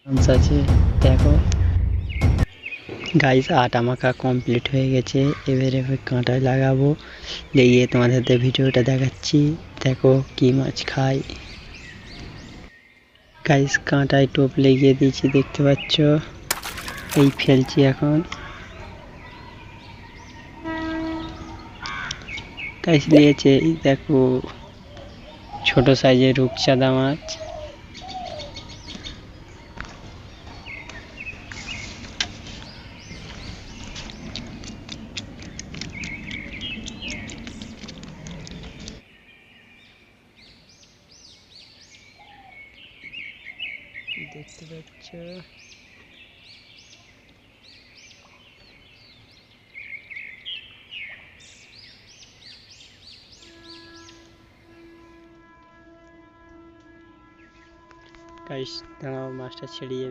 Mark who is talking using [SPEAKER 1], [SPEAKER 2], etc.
[SPEAKER 1] Chance আছে। দেখো guys, আটা মাখা কমপ্লিট হয়ে গেছে। এবারে কাঁটায় লাগাবো, লাগিয়ে তোমাদের ভিডিওটা দেখাচ্ছি। দেখো কি মাছ খাই। গাইস কাঁটায় টোপ লাগিয়ে দিয়েছি, দেখতে পাচ্ছ। এই ফেলছি এখন। গাইস নিয়েছে, দেখো ছোট সাইজের রূপচাঁদা মাছ। দেখতে পাচ্ছ গাইস, দাঁড়াও মাছটা ছেড়ে যাবে।